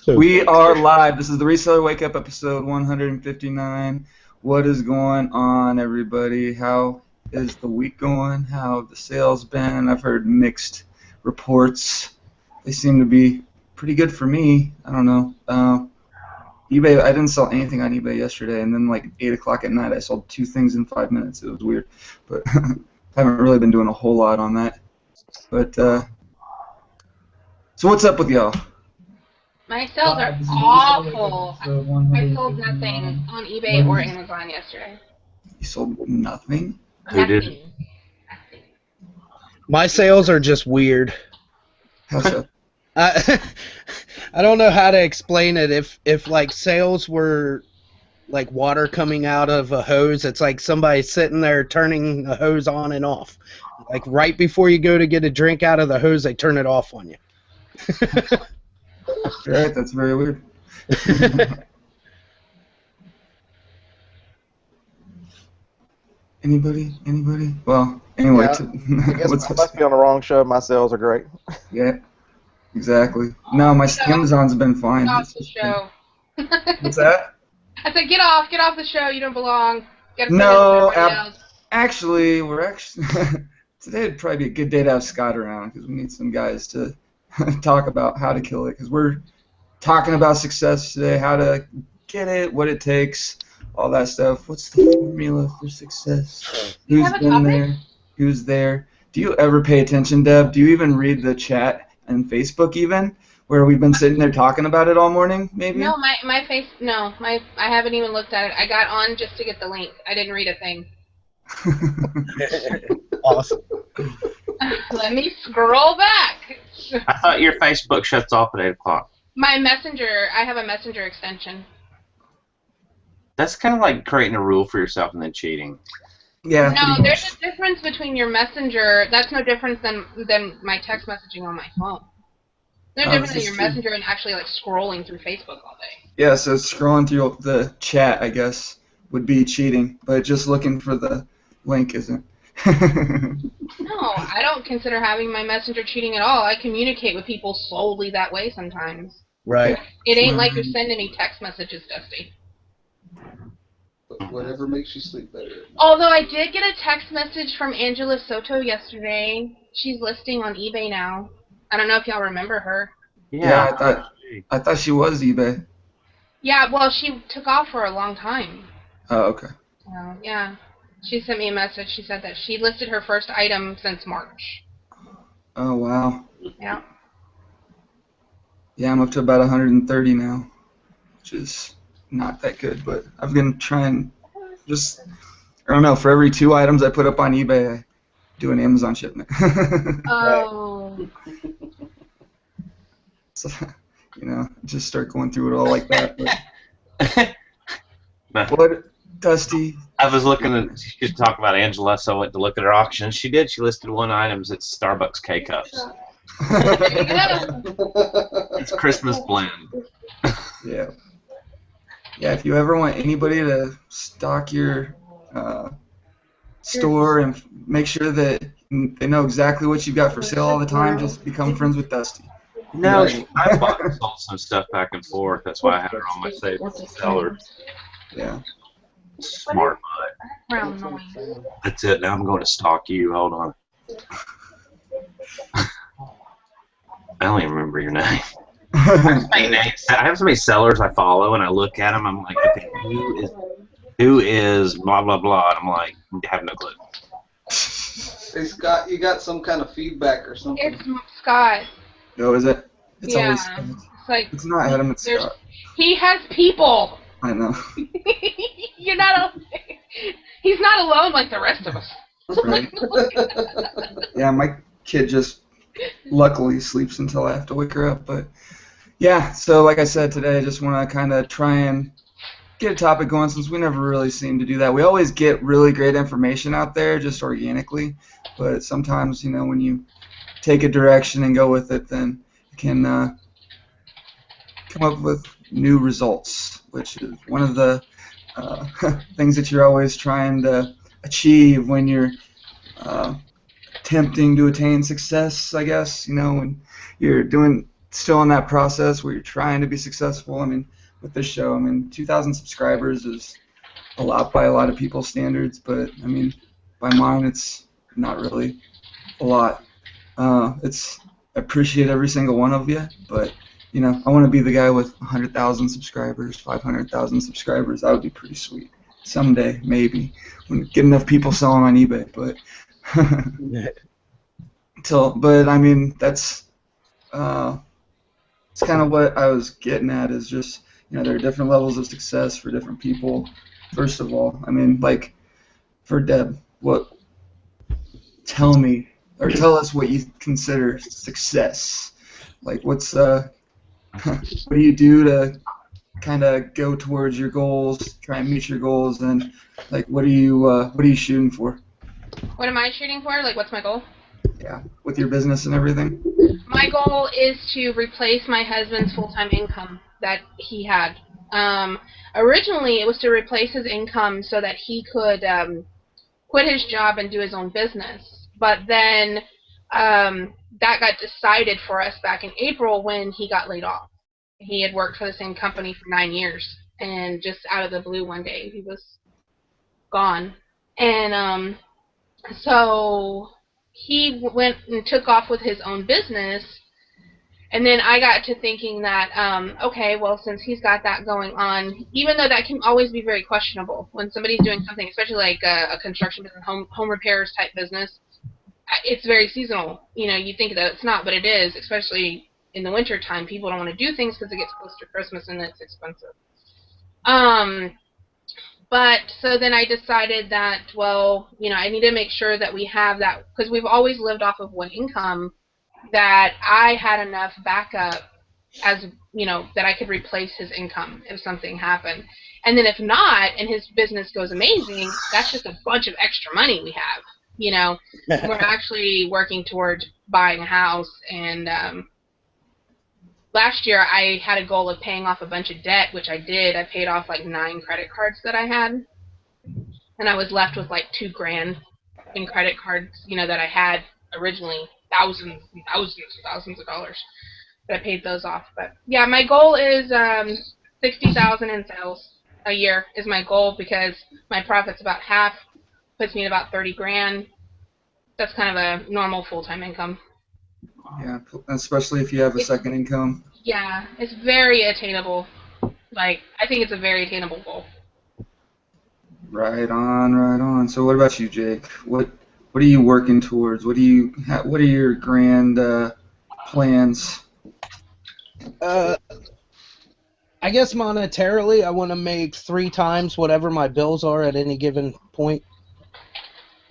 We are live. This is the Reseller Wake Up episode 159. What is going on, everybody? How is the week going? How have the sales been? I've heard mixed reports. They seem to be pretty good for me. I don't know. eBay, I didn't sell anything on eBay yesterday, and then like 8 o'clock at night I sold 2 things in 5 minutes. It was weird. But I haven't really been doing a whole lot on that. But, so what's up with y'all? My sales are awful. I sold nothing on eBay or Amazon yesterday. You sold nothing? Who did? Nothing. My sales are just weird. How so? I don't know how to explain it. If like sales were like water coming out of a hose, it's like somebody sitting there turning the hose on and off. Like right before you go to get a drink out of the hose, they turn it off on you. Right, that's very weird. Anybody? Well, anyway. Yeah, I guess I must be on the wrong show. My sales are great. Yeah, exactly. No, my Amazon's been fine. Get off the show. What's that? I said, get off the show. You don't belong. No, actually, today would probably be a good day to have Scott around because we need some guys to talk about how to kill it, because we're talking about success today, how to get it, what it takes, all that stuff. What's the formula for success? Who's been there? Who's there? Do you ever pay attention, Deb? Do you even read the chat and Facebook even, where we've been sitting there talking about it all morning, maybe? No, I haven't even looked at it. I got on just to get the link. I didn't read a thing. Awesome. Let me scroll back. I thought your Facebook shuts off at 8 o'clock. My Messenger, I have a Messenger extension. That's kind of like creating a rule for yourself and then cheating. Yeah. No, there's a difference between your Messenger. That's no difference than my text messaging on my phone. No difference than your Messenger and actually like scrolling through Facebook all day. Yeah, so scrolling through the chat, I guess, would be cheating, but just looking for the link isn't. No, I don't consider having my Messenger cheating at all. I communicate with people solely that way sometimes. Right. It ain't like you're sending me text messages, Dusty. Whatever makes you sleep better. Although I did get a text message from Angela Soto yesterday. She's listing on eBay now. I don't know if y'all remember her. Yeah, I thought she was eBay. Yeah, well, she took off for a long time. Oh, okay. So, yeah. She sent me a message. She said that she listed her first item since March. Oh, wow. Yeah. Yeah, I'm up to about 130 now, which is not that good, but I've been trying just, I don't know, for every 2 items I put up on eBay, I do an Amazon shipment. Oh. So, just start going through it all like that. But what, Dusty? I was looking at, she could talk about Angela, so I went to look at her auction. She did. She listed 1 item. It's Starbucks K-Cups. It's Christmas blend. Yeah. Yeah, if you ever want anybody to stock your store and make sure that they know exactly what you've got for sale all the time, just become friends with Dusty. No, I bought and sold some stuff back and forth. That's why I had her on my sellers. Yeah. Smart butt. That's it. Now I'm going to stalk you. Hold on. I don't even remember your name. I have so many sellers I follow, and I look at them. I'm like, okay, who is blah blah blah? And I'm like, I have no clue. Hey Scott, you got some kind of feedback or something? It's Scott. Oh, is it? It's yeah. always Scott. It's not Adam, it's Scott. He has people. I know. You're not. He's not alone like the rest of us. Right. Yeah, my kid just luckily sleeps until I have to wake her up. But yeah, so like I said today, I just want to kind of try and get a topic going since we never really seem to do that. We always get really great information out there just organically, but sometimes, when you take a direction and go with it, then you can come up with new results, which is one of the things that you're always trying to achieve when you're attempting to attain success, I guess. When you're doing still in that process where you're trying to be successful. I mean, with this show, I mean, 2,000 subscribers is a lot by a lot of people's standards, but I mean, by mine, it's not really a lot. I appreciate every single one of you, but you know, I want to be the guy with 100,000 subscribers, 500,000 subscribers. That would be pretty sweet. Someday, maybe, when get enough people selling on eBay. But but I mean, that's it's kind of what I was getting at. Is just, you know, there are different levels of success for different people. First of all, I mean, like for Deb, tell me or tell us what you consider success. Like, what do you do to kind of go towards your goals, try and meet your goals, and like what are you shooting for? What am I shooting for? Like, what's my goal? Yeah, with your business and everything. My goal is to replace my husband's full-time income that he had. Originally, it was to replace his income so that he could quit his job and do his own business. But then that got decided for us back in April when he got laid off. He had worked for the same company for 9 years, and just out of the blue one day, he was gone. And so he went and took off with his own business, and then I got to thinking that, okay, well, since he's got that going on, even though that can always be very questionable when somebody's doing something, especially like a construction business, home repairs type business, it's very seasonal. You know, you think that it's not, but it is, especially in the winter time. People don't want to do things because it gets close to Christmas and it's expensive. But so then I decided that, well, you know, I need to make sure that we have that, because we've always lived off of one income, that I had enough backup as, you know, that I could replace his income if something happened. And then if not, and his business goes amazing, that's just a bunch of extra money we have, you know. We're actually working towards buying a house, and last year I had a goal of paying off a bunch of debt, which I did. I paid off like 9 credit cards that I had, and I was left with like $2,000 in credit cards, you know, that I had originally, thousands and thousands of dollars. But I paid those off. But yeah, my goal is 60,000 in sales a year is my goal, because my profit's about half, puts me at about $30,000. That's kind of a normal full-time income. Yeah, especially if you have a second income. Yeah, it's very attainable. Like, I think it's a very attainable goal. Right on, right on. So what about you, Jake? What are you working towards? What are your grand plans? I guess monetarily, I want to make 3 times whatever my bills are at any given point.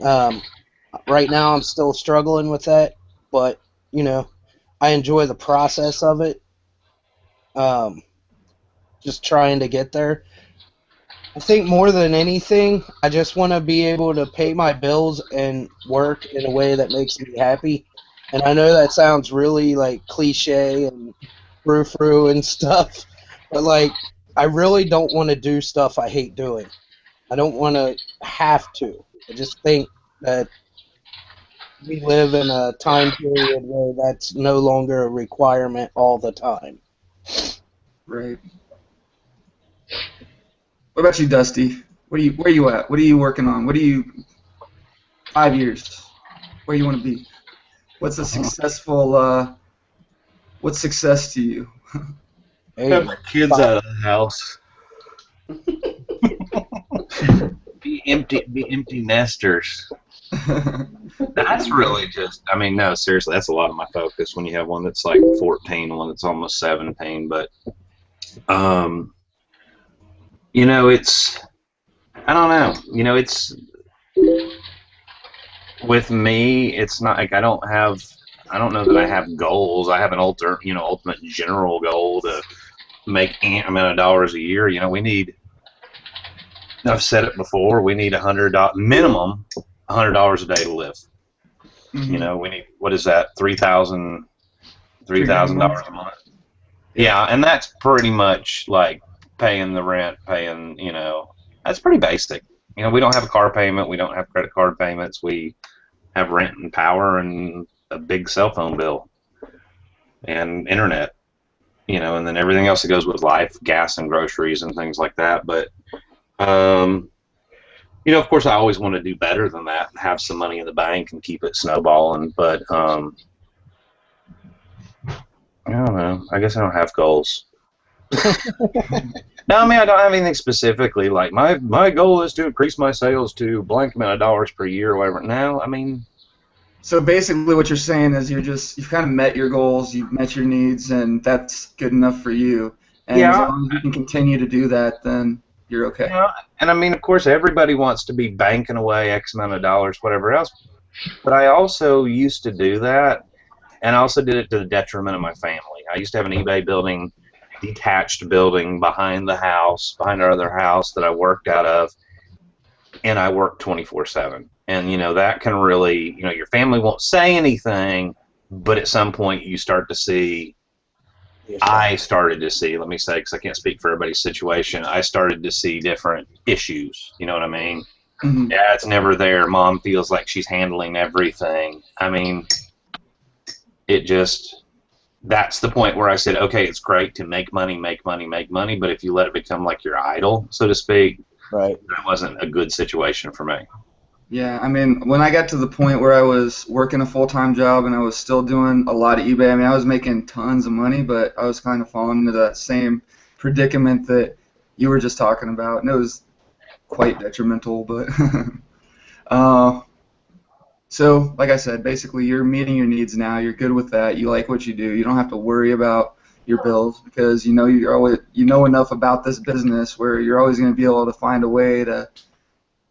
Right now, I'm still struggling with that, but you know, I enjoy the process of it. Just trying to get there. I think more than anything, I just want to be able to pay my bills and work in a way that makes me happy. And I know that sounds really like cliche and frou-frou and stuff, but like, I really don't want to do stuff I hate doing. I don't want to have to. I just think that we live in a time period where that's no longer a requirement all the time. Right. What about you, Dusty? Where you at? What are you working on? 5 years? Where you want to be? What's a successful? What's success to you? Have my kids out of the house. Be empty nesters. That's really just, I mean, no, seriously, that's a lot of my focus when you have one that's like 14, one that's almost 17, but, you know, it's, I don't know, you know, it's, with me, it's not like I don't know that I have goals. I have an ultimate general goal to make an amount of dollars a year. You know, I've said it before, we need minimum $100 a day to live. Mm-hmm. You know, we need, what is that, $3,000 a month? Yeah, and that's pretty much like paying the rent, you know, that's pretty basic. You know, we don't have a car payment, we don't have credit card payments, we have rent and power and a big cell phone bill. and internet, and then everything else that goes with life, gas and groceries and things like that. But of course, I always want to do better than that and have some money in the bank and keep it snowballing. But I don't know. I guess I don't have goals. No, I mean, I don't have anything specifically. Like, my goal is to increase my sales to blank amount of dollars per year or whatever. No, I mean. So basically what you're saying is you've kind of met your goals, you've met your needs, and that's good enough for you. And as long as you can continue to do that, then you're okay. Yeah, and I mean, of course, everybody wants to be banking away X amount of dollars, whatever else. But I also used to do that, and I also did it to the detriment of my family. I used to have an eBay building, detached building behind our other house that I worked out of, and I worked 24/7. And that can really, your family won't say anything, but at some point you start to see. I started to see, let me say, because I can't speak for everybody's situation, I started to see different issues. You know what I mean? Mm-hmm. Dad's never there. Mom feels like she's handling everything. I mean, that's the point where I said, okay, it's great to make money, but if you let it become like your idol, so to speak, right, that wasn't a good situation for me. Yeah, I mean, when I got to the point where I was working a full-time job and I was still doing a lot of eBay, I mean, I was making tons of money, but I was kind of falling into that same predicament that you were just talking about, and it was quite detrimental, but so, like I said, basically you're meeting your needs now, you're good with that, you like what you do, you don't have to worry about your bills because you know enough about this business where you're always going to be able to find a way to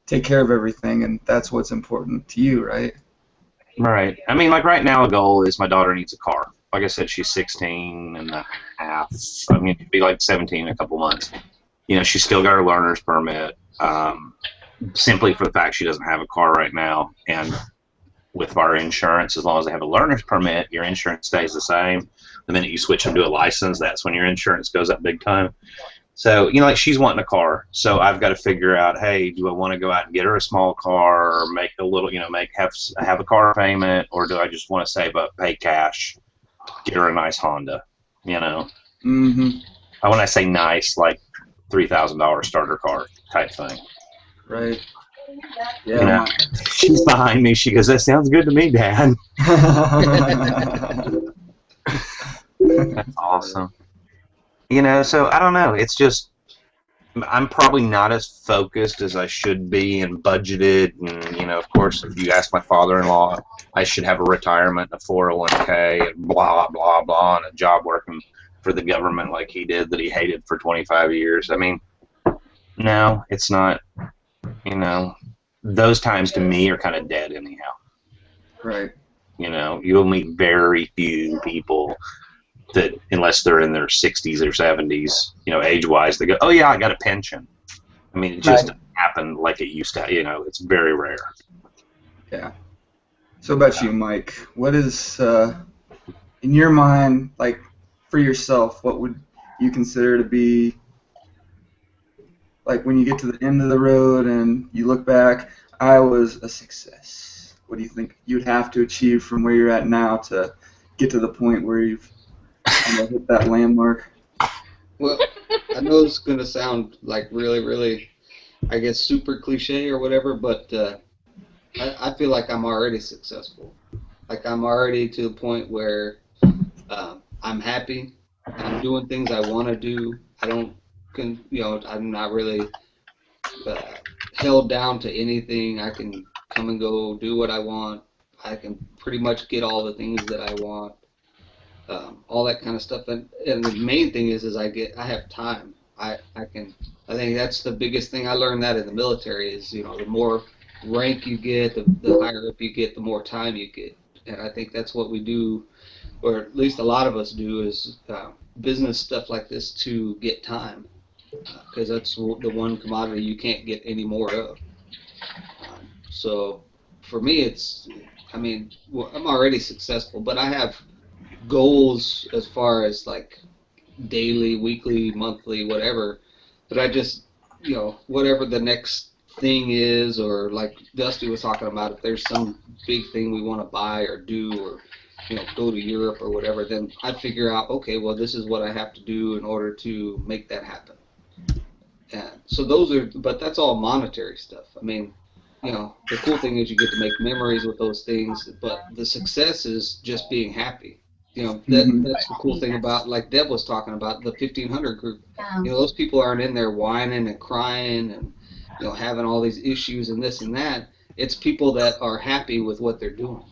take care of everything, and that's what's important to you, right? Right. I mean, like right now, a goal is my daughter needs a car. Like I said, she's 16 and a half. I mean, it'd be like 17 in a couple months. She's still got her learner's permit, simply for the fact she doesn't have a car right now. And with our insurance, as long as they have a learner's permit, your insurance stays the same. The minute you switch them to a license, that's when your insurance goes up big time. So, like she's wanting a car. So I've got to figure out, hey, do I want to go out and get her a small car or make a little, have a car payment, or do I just want to save up, pay cash, get her a nice Honda, Mm-hmm. When I say nice, like $3,000 starter car type thing. Right. Yeah. She's behind me. She goes, that sounds good to me, Dad. That's awesome. So I don't know. It's just I'm probably not as focused as I should be and budgeted. And, of course, if you ask my father-in-law, I should have a retirement, a 401k, and blah, blah, blah, and a job working for the government like he did that he hated for 25 years. I mean, no, it's not. Those times to me are kind of dead anyhow. Right. You'll meet very few people that, unless they're in their 60s or 70s, age-wise, they go, oh, yeah, I got a pension. I mean, it just doesn't happen like it used to. It's very rare. Yeah. So about you, Mike, what is, in your mind, like, for yourself, what would you consider to be, like, when you get to the end of the road and you look back, I was a success? What do you think you'd have to achieve from where you're at now to get to the point where you've hit that landmark? Well, I know it's going to sound like really, really, I guess, super cliche or whatever, but I feel like I'm already successful. Like I'm already to the point where I'm happy. I'm doing things I want to do. I'm not really held down to anything. I can come and go, do what I want. I can pretty much get all the things that I want. All that kind of stuff, and the main thing is I have time. I think that's the biggest thing I learned that in the military is the more rank you get, the higher up you get, the more time you get, and I think that's what we do, or at least a lot of us do, is business stuff like this to get time, because that's the one commodity you can't get any more of. So for me, I'm already successful, but I have goals as far as like daily, weekly, monthly, whatever, but I just, whatever the next thing is, or like Dusty was talking about, if there's some big thing we want to buy or do, or go to Europe or whatever, then I figure out, okay, well, this is what I have to do in order to make that happen. And so but that's all monetary stuff. I mean, the cool thing is you get to make memories with those things, but the success is just being happy. That's the cool thing about, like Deb was talking about, the 1500 group. Those people aren't in there whining and crying and, having all these issues and this and that. It's people that are happy with what they're doing.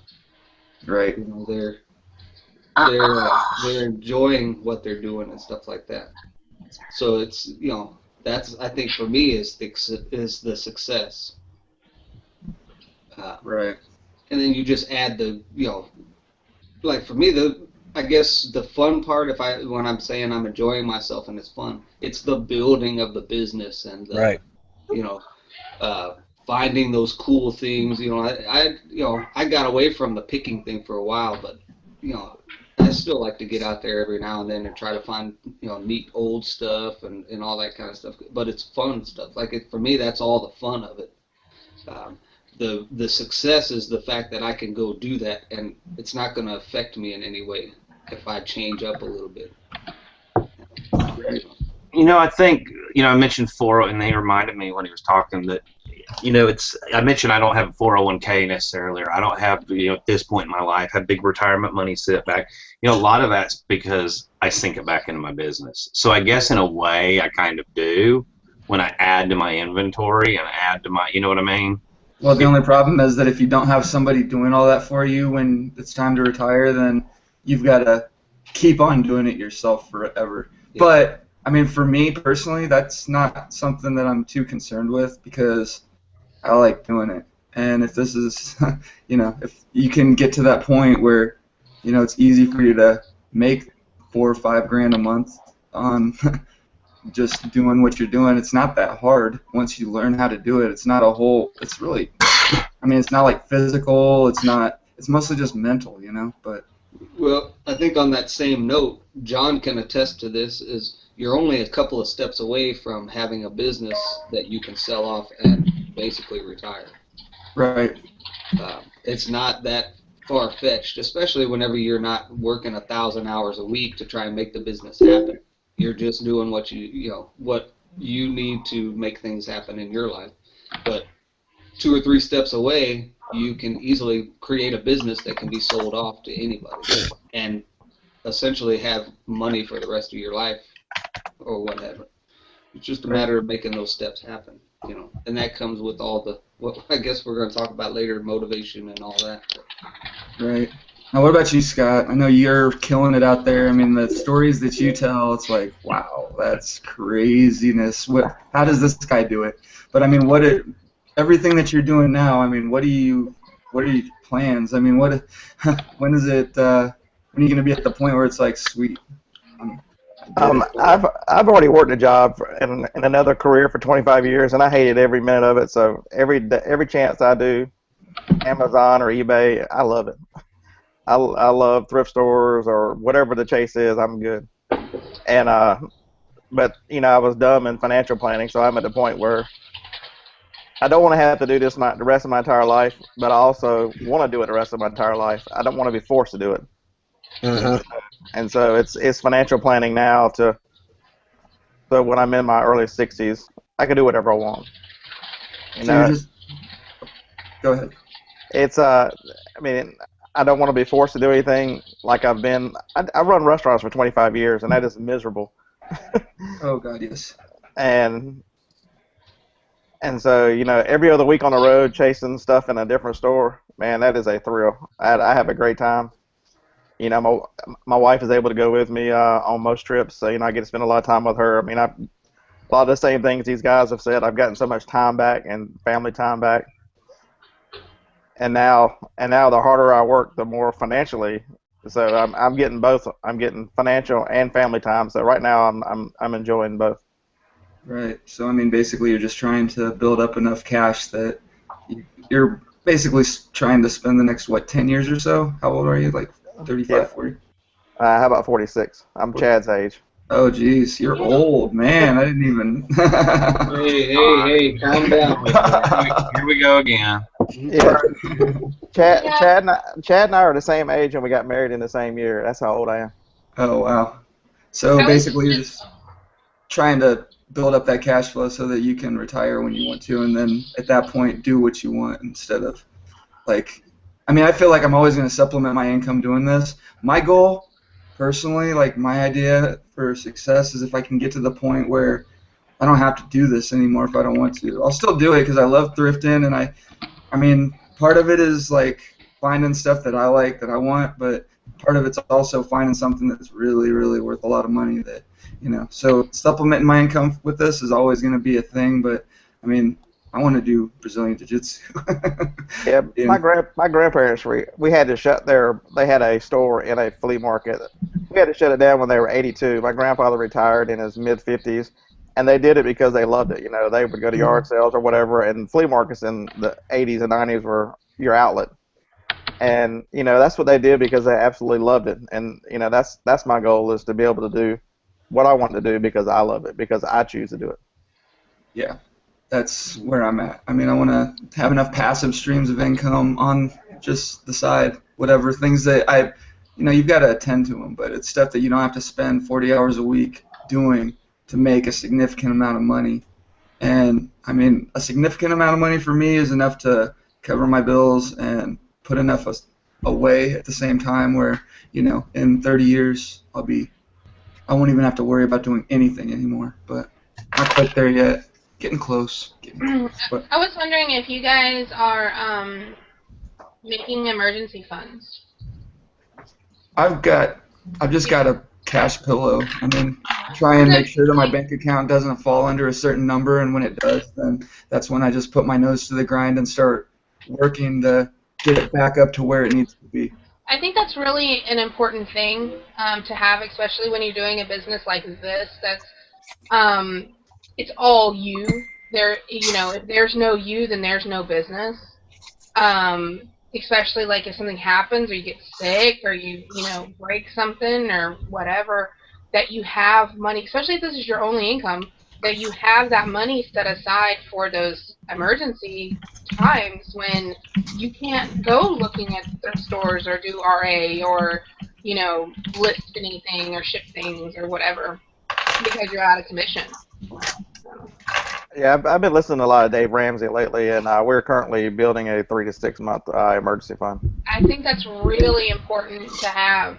Right. They're enjoying what they're doing and stuff like that. So it's, that's, I think for me is the success. Right. And then you just add the, like for me, I guess the fun part, when I'm saying I'm enjoying myself and it's fun, it's the building of the business and the, right. Finding those cool things. I got away from the picking thing for a while, but I still like to get out there every now and then and try to find neat old stuff and all that kind of stuff. But it's fun stuff. Like for me, that's all the fun of it. The success is the fact that I can go do that, and it's not going to affect me in any way if I change up a little bit. I think, I mentioned 401, and he reminded me when he was talking that, I mentioned I don't have a 401k necessarily, or I don't have, at this point in my life, have big retirement money sit back. A lot of that's because I sink it back into my business. So I guess in a way I kind of do when I add to my inventory and add to my, you know what I mean? Well, the only problem is that if you don't have somebody doing all that for you when it's time to retire, then you've got to keep on doing it yourself forever. Yeah. But, I mean, for me personally, that's not something that I'm too concerned with because I like doing it. And if this is, if you can get to that point where, it's easy for you to make $4 or $5 grand a month on just doing what you're doing, it's not that hard once you learn how to do it. It's not it's really, it's not like physical, it's mostly just mental, but. Well, I think on that same note, John can attest to this, is you're only a couple of steps away from having a business that you can sell off and basically retire. Right. It's not that far-fetched, especially whenever you're not working 1,000 hours a week to try and make the business happen. You're just doing what you need to make things happen in your life. But 2 or 3 steps away, you can easily create a business that can be sold off to anybody and essentially have money for the rest of your life or whatever. It's just a matter of making those steps happen, and that comes with all what I guess we're going to talk about later, motivation and all that. Right. Now, what about you, Scott? I know you're killing it out there. I mean, the stories that you tell, it's like, wow, that's craziness. How does this guy do it? But I mean, everything that you're doing now, I mean, what are your plans? I mean, when are you going to be at the point where it's like, sweet? I've already worked a job in another career for 25 years, and I hated every minute of it. So every chance I do, Amazon or eBay, I love it. I love thrift stores or whatever the chase is. I'm good. And but I was dumb in financial planning, so I'm at the point where I don't want to have to do this the rest of my entire life, but I also want to do it the rest of my entire life. I don't want to be forced to do it. Uh-huh. And so it's financial planning now so when I'm in my early 60s, I can do whatever I want. Go ahead. It's I don't want to be forced to do anything like I've been. I run restaurants for 25 years, and that is miserable. Oh God, yes. And so every other week on the road chasing stuff in a different store, man, that is a thrill. I have a great time. My wife is able to go with me on most trips, so I get to spend a lot of time with her. I mean, a lot of the same things these guys have said. I've gotten so much time back and family time back. And now the harder I work, the more financially. So I'm getting both. I'm getting financial and family time. So right now I'm enjoying both. Right. So I mean, basically, you're just trying to build up enough cash that you're basically trying to spend the next 10 years or so. How old are you? Like 35, yeah. 40? How about 46? I'm Chad's age. Oh, geez, you're old, man. I didn't even. Hey, calm down. Here we go again. Yeah, Chad, Yeah. Chad and I are the same age, and we got married in the same year. That's how old I am. Oh wow. So I was basically, you're just trying to build up that cash flow so that you can retire when you want to, and then at that point do what you want instead of like. I mean, I feel like I'm always going to supplement my income doing this. My goal, personally, like my idea for success is if I can get to the point where I don't have to do this anymore if I don't want to. I'll still do it because I love thrifting, and I mean, part of it is like finding stuff that I like that I want, but part of it's also finding something that's really, really worth a lot of money that, so supplementing my income with this is always going to be a thing, but I mean, I want to do Brazilian Jiu-Jitsu. Yeah, And, my grandparents we had to shut their they had a store in a flea market. We had to shut it down when they were 82. My grandfather retired in his mid 50s, and they did it because they loved it. You know, they would go to yard sales or whatever, and flea markets in the 80s and 90s were your outlet. And that's what they did because they absolutely loved it. And that's my goal is to be able to do what I want to do because I love it, because I choose to do it. yeah, that's where I'm at. I mean, I want to have enough passive streams of income on just the side, whatever things that you've got to attend to them, but it's stuff that you don't have to spend 40 hours a week doing to make a significant amount of money. And I mean, a significant amount of money for me is enough to cover my bills and put enough away at the same time where, in 30 years I won't even have to worry about doing anything anymore. But not quite there yet. Getting close. But I was wondering if you guys are making emergency funds. I've just got a cash pillow. I mean, try and make sure that my bank account doesn't fall under a certain number, and when it does, then that's when I just put my nose to the grind and start working to get it back up to where it needs to be. I think that's really an important thing to have, especially when you're doing a business like this. That's it's all you. If there's no you, then there's no business. Especially like if something happens or you get sick or you break something or whatever, that you have money, especially if this is your only income, that you have that money set aside for those emergency times when you can't go looking at thrift stores or do RA or list anything or ship things or whatever because you're out of commission. Yeah, I've been listening to a lot of Dave Ramsey lately, and we're currently building a 3 to 6 month emergency fund. I think that's really important to have,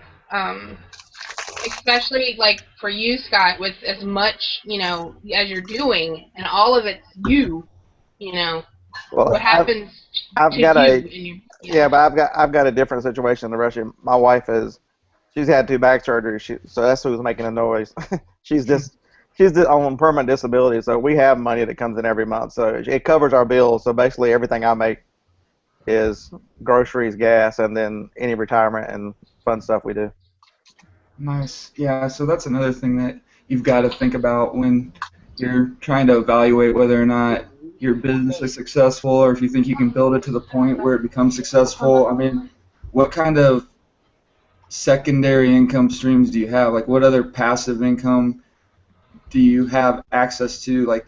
especially like for you, Scott, with as much as you're doing, and all of it's you. Well, What happens I've to got you? a And you yeah, but I've got a different situation than the rest of you. My wife she's had 2 back surgeries, so that's who's making the noise. she's on permanent disability, so we have money that comes in every month, so it covers our bills. So basically, everything I make is groceries, gas, and then any retirement and fun stuff we do. Nice. Yeah, so that's another thing that you've got to think about when you're trying to evaluate whether or not your business is successful or if you think you can build it to the point where it becomes successful. I mean, what kind of secondary income streams do you have? Like, what other passive income do you have access to? Like,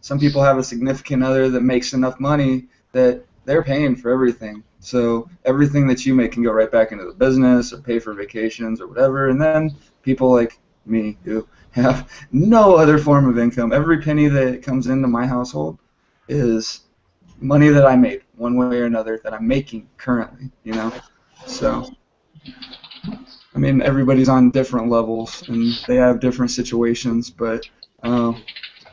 some people have a significant other that makes enough money that they're paying for everything. So everything that you make can go right back into the business or pay for vacations or whatever. And then people like me who have no other form of income. Every penny that comes into my household is money that I made one way or another that I'm making currently, So, I mean, everybody's on different levels and they have different situations, but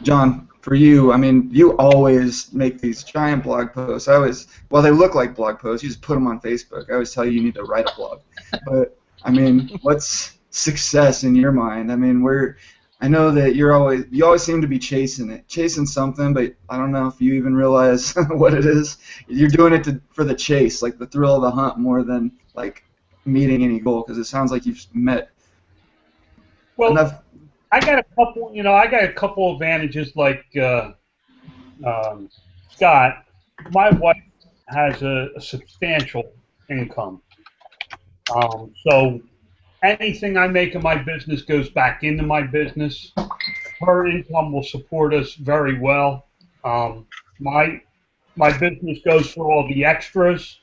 John, for you, I mean, you always make these giant blog posts. Well, they look like blog posts. You just put them on Facebook. I always tell you need to write a blog. But, I mean, what's success in your mind? I mean, I know that you always seem to be chasing something, but I don't know if you even realize what it is. You're doing it for the chase, like the thrill of the hunt more than, like, meeting any goal, because it sounds like you've met enough. I got a couple advantages like Scott. My wife has a substantial income. So anything I make in my business goes back into my business. Her income will support us very well. My my business goes for all the extras.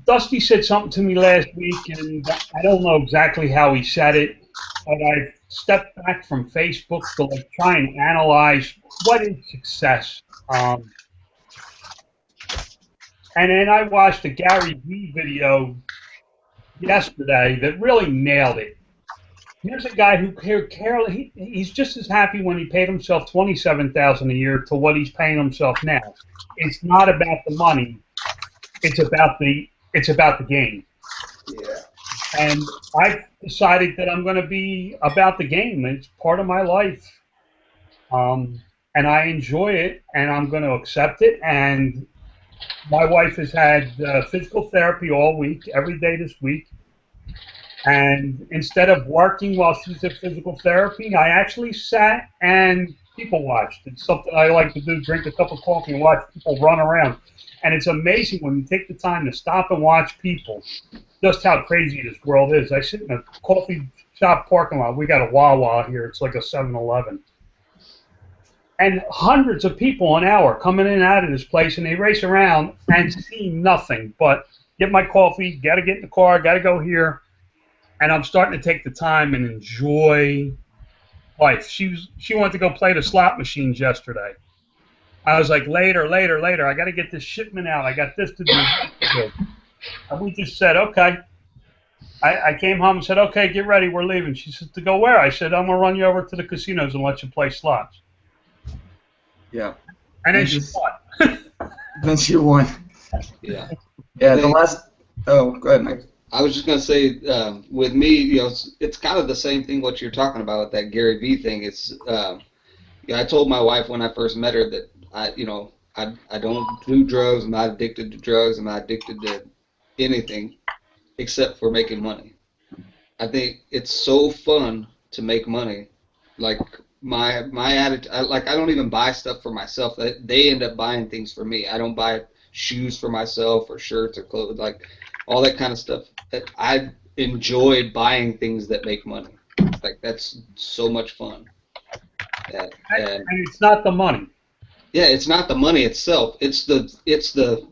Dusty said something to me last week, and I don't know exactly how he said it, but I stepped back from Facebook to like try and analyze what is success. And then I watched a Gary Vee video yesterday that really nailed it. Here's a guy who he's just as happy when he paid himself $27,000 a year to what he's paying himself now. It's not about the money. It's about the game. Yeah. And I've decided that I'm going to be about the game. It's part of my life. And I enjoy it, and I'm going to accept it. And my wife has had physical therapy all week, every day this week. And instead of working while she's at physical therapy, I actually sat and people watched. It's something I like to do, drink a cup of coffee and watch people run around. And it's amazing when you take the time to stop and watch people, just how crazy this world is. I sit in a coffee shop parking lot. We got a Wawa here. It's like a 7-Eleven. And hundreds of people an hour coming in and out of this place, and they race around and see nothing but get my coffee, got to get in the car, got to go here. And I'm starting to take the time and enjoy life. She wanted to go play the slot machines yesterday. I was like, later. I got to get this shipment out. I got this to do. And we just said, okay. I came home and said, okay, get ready. We're leaving. She said, to go where? I said, I'm going to run you over to the casinos and let you play slots. Yeah. And then she won. Then she won. Yeah. Yeah, the last... Oh, go ahead, Mike. I was just going to say, with me, it's kind of the same thing what you're talking about with that Gary Vee thing. It's, I told my wife when I first met her that I don't do drugs. I'm not addicted to drugs. I'm not addicted to anything except for making money. I think it's so fun to make money. Like my attitude, I don't even buy stuff for myself. They end up buying things for me. I don't buy shoes for myself or shirts or clothes, like all that kind of stuff. I enjoy buying things that make money. Like that's so much fun. And it's not the money. Yeah, it's not the money itself. It's the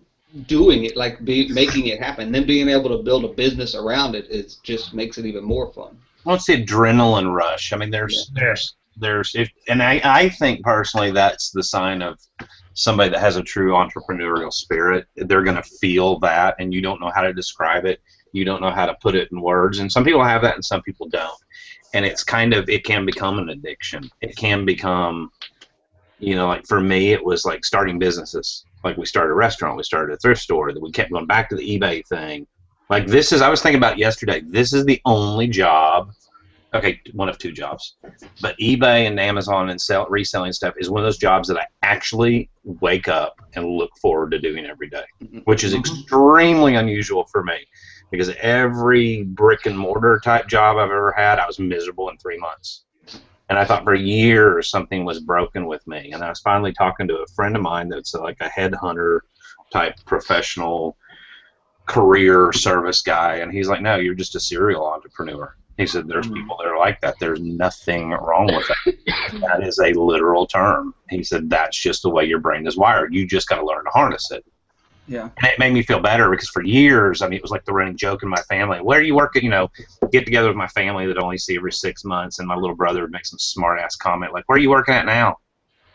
doing it, like making it happen. Then being able to build a business around it, it just makes it even more fun. Well, it's the adrenaline rush. I mean, and I think personally that's the sign of somebody that has a true entrepreneurial spirit. They're going to feel that, and you don't know how to describe it. You don't know how to put it in words. And some people have that, and some people don't. And it can become an addiction. It can become, like for me, it was like starting businesses. Like we started a restaurant, we started a thrift store, that we kept going back to the eBay thing. Like I was thinking about yesterday, this is the only job, okay, one of two jobs, but eBay and Amazon and reselling stuff is one of those jobs that I actually wake up and look forward to doing every day, which is extremely unusual for me, because every brick and mortar type job I've ever had, I was miserable in 3 months. And I thought for years something was broken with me. And I was finally talking to a friend of mine that's like a headhunter type professional career service guy. And he's like, no, you're just a serial entrepreneur. He said, there's people that are like that. There's nothing wrong with that. That is a literal term. He said, that's just the way your brain is wired. You just got to learn to harness it. Yeah. And it made me feel better, because for years, I mean, it was like the running joke in my family. Where are you working? Get together with my family that I only see every 6 months, and my little brother would make some smart ass comment like, "Where are you working at now?"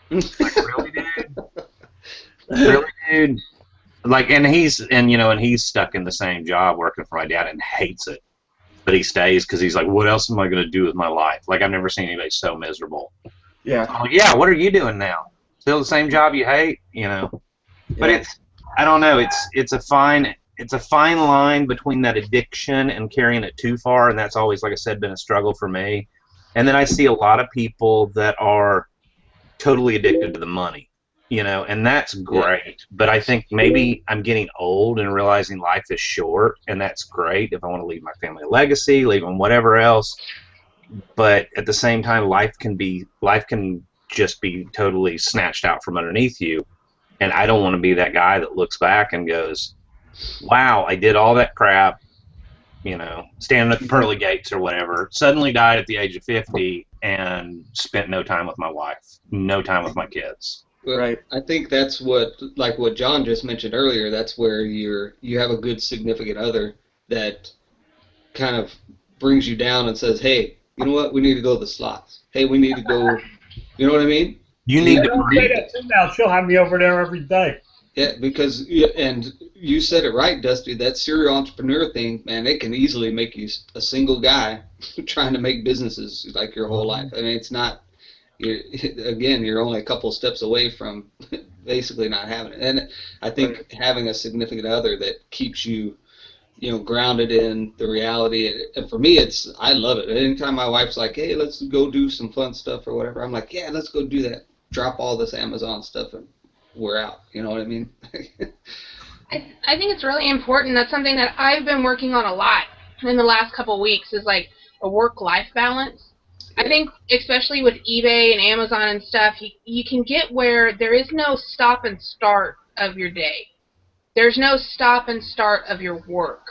Like, really, dude? Really, dude? Like, and he's stuck in the same job working for my dad and hates it, but he stays because he's like, what else am I going to do with my life? Like, I've never seen anybody so miserable. Yeah. I'm like, yeah. What are you doing now? Still the same job you hate? But I don't know. It's a fine line between that addiction and carrying it too far, and that's always, like I said, been a struggle for me. And then I see a lot of people that are totally addicted to the money, and that's great. But I think maybe I'm getting old and realizing life is short, and that's great if I want to leave my family a legacy, leave them whatever else. But at the same time, life can just be totally snatched out from underneath you. And I don't want to be that guy that looks back and goes, wow, I did all that crap, standing at the pearly gates or whatever. Suddenly died at the age of 50 and spent no time with my wife, no time with my kids. Right. I think that's what John just mentioned earlier. That's where you have a good significant other that kind of brings you down and says, "Hey, you know what? We need to go to the slots. Hey, we need to go." You know what I mean? You need to Don't say that to now. She'll have me over there every day. Yeah, because and you said it right, Dusty. That serial entrepreneur thing, man, it can easily make you a single guy trying to make businesses like your whole life. I mean, it's not. You're only a couple steps away from basically not having it. And I think having a significant other that keeps you, grounded in the reality. And for me, I love it. Anytime my wife's like, "Hey, let's go do some fun stuff or whatever," I'm like, "Yeah, let's go do that. Drop all this Amazon stuff and we're out." You know what I mean? I think it's really important. That's something that I've been working on a lot in the last couple of weeks is like a work-life balance. I think especially with eBay and Amazon and stuff, you can get where there is no stop and start of your day. There's no stop and start of your work.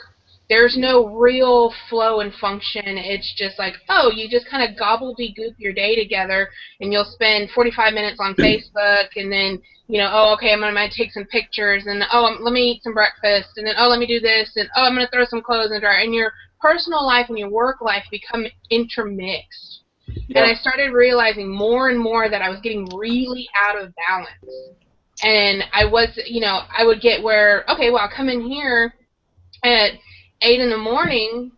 There's no real flow and function. It's just like, you just kind of gobbledygook your day together, and you'll spend 45 minutes on Facebook, and then, okay, I'm going to take some pictures, and, let me eat some breakfast, and then, let me do this, and, I'm going to throw some clothes in the dryer. And your personal life and your work life become intermixed. Yeah. And I started realizing more and more that I was getting really out of balance. And I was, I would get where, okay, well, I'll come in here at 8 in the morning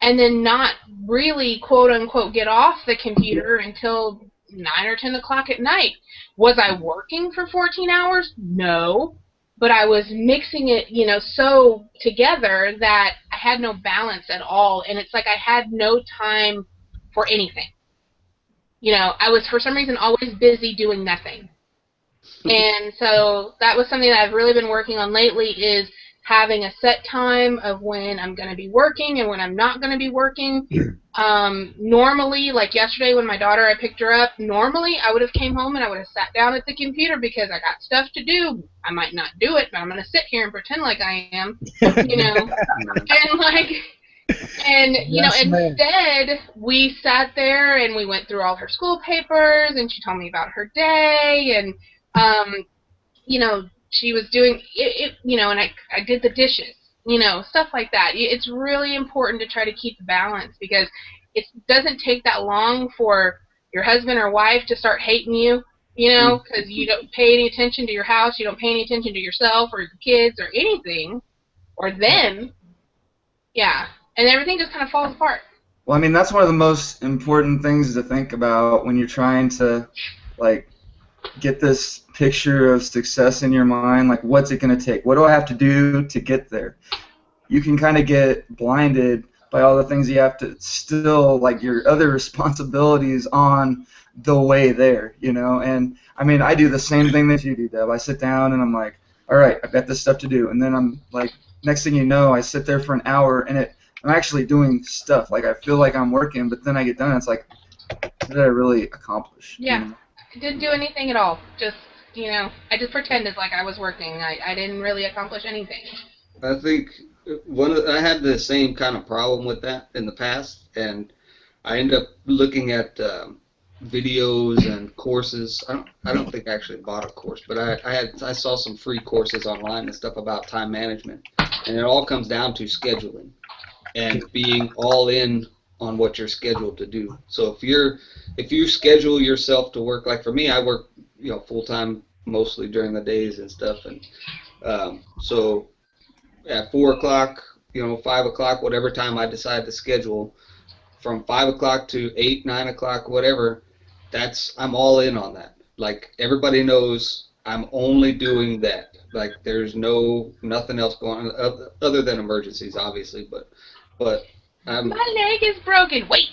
and then not really, quote unquote, get off the computer until 9 or 10 o'clock at night. Was I working for 14 hours? No. But I was mixing it, so together that I had no balance at all. And it's like I had no time for anything. I was, for some reason, always busy doing nothing. And so that was something that I've really been working on lately is having a set time of when I'm going to be working and when I'm not going to be working. Normally, like yesterday when my daughter, I picked her up, normally I would have came home and I would have sat down at the computer because I got stuff to do. I might not do it, but I'm going to sit here and pretend like I am, And instead we sat there and we went through all her school papers and she told me about her day and she was doing it, and I did the dishes, stuff like that. It's really important to try to keep the balance because it doesn't take that long for your husband or wife to start hating you, because you don't pay any attention to your house, you don't pay any attention to yourself or your kids or anything, or them. Yeah. And everything just kind of falls apart. Well, I mean, that's one of the most important things to think about when you're trying to, get this picture of success in your mind. Like, what's it going to take? What do I have to do to get there? You can kind of get blinded by all the things you have to still, your other responsibilities on the way there, And, I mean, I do the same thing that you do, Deb. I sit down and I'm like, all right, I've got this stuff to do. And then I'm like, next thing you know, I sit there for an hour and I'm actually doing stuff. I feel like I'm working, but then I get done. It's like, what did I really accomplish? Yeah, I didn't do anything at all. Just, I just pretended like I was working. I didn't really accomplish anything. I think I had the same kind of problem with that in the past, and I ended up looking at videos and courses. I don't think I actually bought a course, but I saw some free courses online and stuff about time management, and it all comes down to scheduling and being all in on what you're scheduled to do. So if you schedule yourself to work, like for me, I work full time mostly during the days and stuff, and so at 4 o'clock, 5 o'clock, whatever time I decide to schedule, from 5 o'clock to 8, 9 o'clock, whatever, I'm all in on that. Like everybody knows I'm only doing that. Like there's nothing else going on other than emergencies, obviously, but my leg is broken. Wait.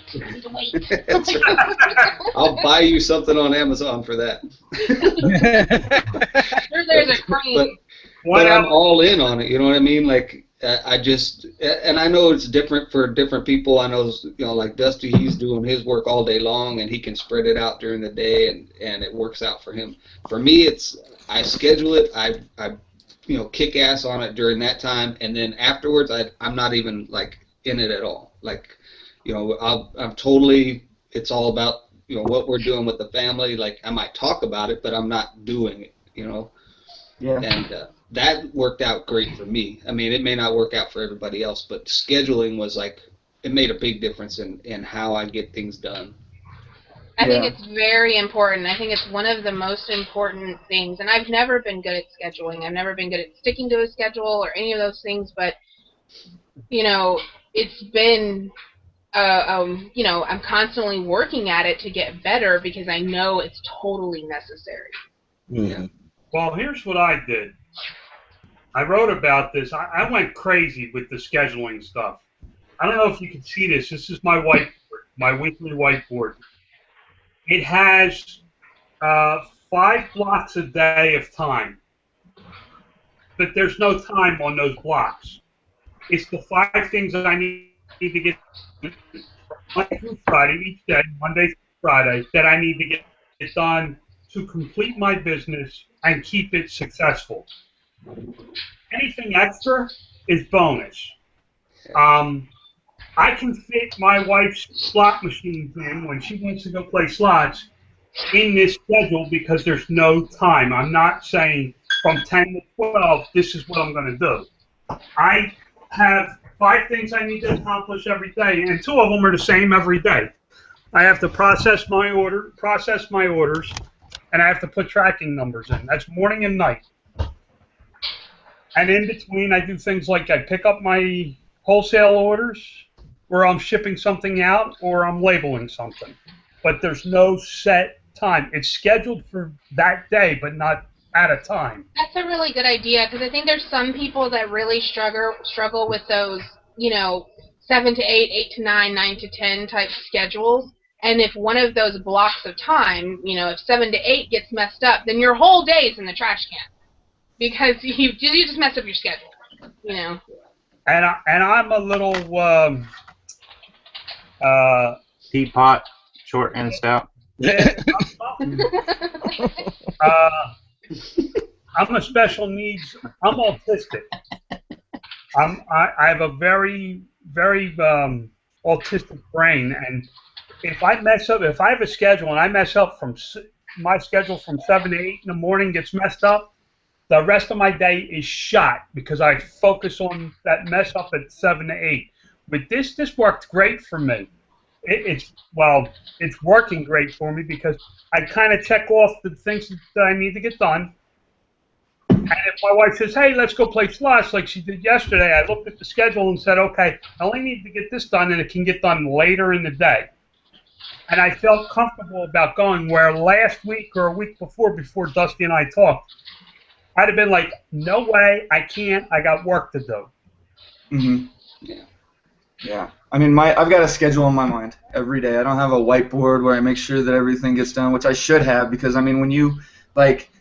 That's right. I'll buy you something on Amazon for that. There's a cream. But I'm all in on it. You know what I mean? Like and I know it's different for different people. I know, like Dusty, he's doing his work all day long, and he can spread it out during the day, and it works out for him. For me, I schedule it. I kick ass on it during that time, and then afterwards, I'm not even in it at all. Like, you know, I'm totally. It's all about, you know, what we're doing with the family. Like, I might talk about it, but I'm not doing it. You know. Yeah. And that worked out great for me. I mean, it may not work out for everybody else, but scheduling was like, it made a big difference in how I get things done. I think it's very important. I think it's one of the most important things. And I've never been good at scheduling. I've never been good at sticking to a schedule or any of those things. But, you know, it's been, you know, I'm constantly working at it to get better because I know it's totally necessary. Mm-hmm. Well, here's what I did. I wrote about this. I went crazy with the scheduling stuff. I don't know if you can see this. This is my whiteboard, my weekly whiteboard. It has 5 blocks a day of time, but there's no time on those blocks. It's the 5 things that I need to get Monday through Friday each day, Monday through Friday, that I need to get done to complete my business and keep it successful. Anything extra is bonus. I can fit my wife's slot machines in when she wants to go play slots in this schedule because there's no time. I'm not saying from 10 to 12, this is what I'm going to do. I have 5 things I need to accomplish every day, and 2 of them are the same every day. I have to process my orders, and I have to put tracking numbers in. That's morning and night. And in between, I do things like I pick up my wholesale orders, or I'm shipping something out, or I'm labeling something. But there's no set time. It's scheduled for that day, but not at a time. That's a really good idea because I think there's some people that really struggle with those, you know, 7 to 8, 8 to 9, 9 to 10 type schedules. And if one of those blocks of time, you know, if 7 to 8 gets messed up, then your whole day is in the trash can because you just messed up your schedule, you know. And I'm a little Teapot, short and stout. I'm a special needs. I'm autistic. I have a very, very autistic brain, and if I mess up, if I have a schedule and I mess up from my schedule from 7 to 8 in the morning gets messed up, the rest of my day is shot because I focus on that mess up at 7 to 8. But this worked great for me. It's working great for me because I kind of check off the things that I need to get done. And if my wife says, hey, let's go play slots like she did yesterday, I looked at the schedule and said, okay, I only need to get this done and it can get done later in the day. And I felt comfortable about going where last week or a week before Dusty and I talked, I'd have been like, no way, I can't, I got work to do. Mm-hmm. Yeah. I mean, I've got a schedule in my mind every day. I don't have a whiteboard where I make sure that everything gets done, which I should have because, I mean, when you, like,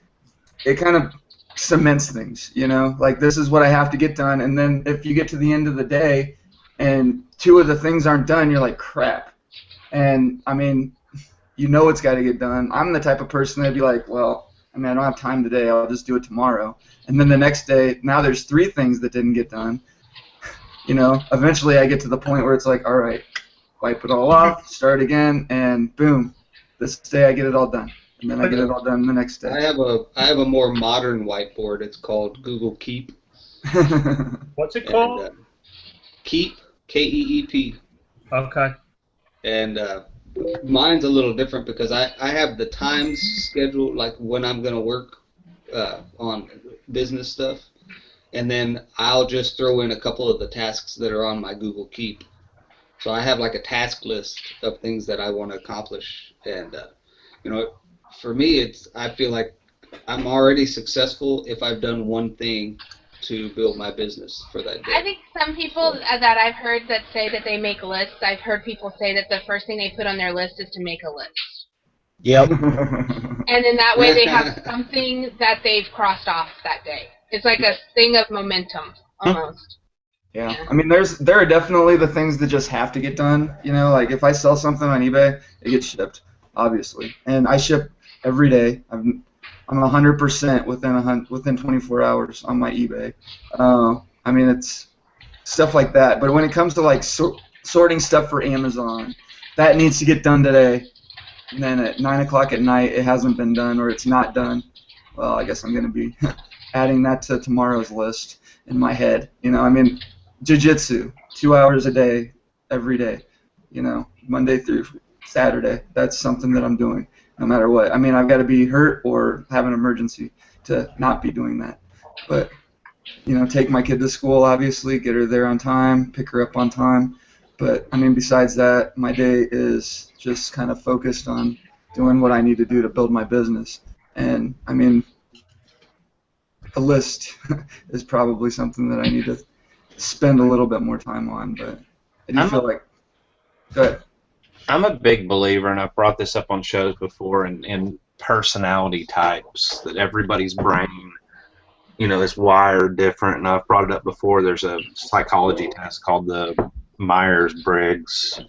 it kind of cements things, you know? Like, this is what I have to get done, and then if you get to the end of the day and 2 of the things aren't done, you're like, crap. And, I mean, you know it's got to get done. I'm the type of person that'd be like, well, I mean, I don't have time today. I'll just do it tomorrow. And then the next day, now there's 3 things that didn't get done. You know, eventually I get to the point where it's like, all right, wipe it all off, start again, and boom, this day I get it all done. And then I get it all done the next day. I have a more modern whiteboard. It's called Google Keep. What's it called? And, Keep, Keep. Okay. And mine's a little different because I have the times scheduled, like when I'm going to work on business stuff. And then I'll just throw in a couple of the tasks that are on my Google Keep. So I have like a task list of things that I want to accomplish. And, you know, for me, I feel like I'm already successful if I've done one thing to build my business for that day. I think some people that I've heard that say that they make lists, I've heard people say that the first thing they put on their list is to make a list. Yep. And then that way they have something that they've crossed off that day. It's like a thing of momentum, almost. Yeah, I mean, there are definitely the things that just have to get done. You know, like if I sell something on eBay, it gets shipped, obviously, and I ship every day. I'm 100% within 24 hours on my eBay. I mean, stuff like that. But when it comes to like sorting stuff for Amazon, that needs to get done today. And then at 9 o'clock at night, it hasn't been done or it's not done. Well, I guess I'm going to be adding that to tomorrow's list in my head. You know, I mean, jiu-jitsu, 2 hours a day, every day. You know, Monday through Saturday. That's something that I'm doing no matter what. I mean, I've got to be hurt or have an emergency to not be doing that. But, you know, take my kid to school, obviously, get her there on time, pick her up on time. But, I mean, besides that, my day is just kind of focused on doing what I need to do to build my business. And, I mean, a list is probably something that I need to spend a little bit more time on. But I do feel like... Go ahead. I'm a big believer, and I've brought this up on shows before, in personality types, that everybody's brain, you know, is wired different. And I've brought it up before. There's a psychology test called the Myers-Briggs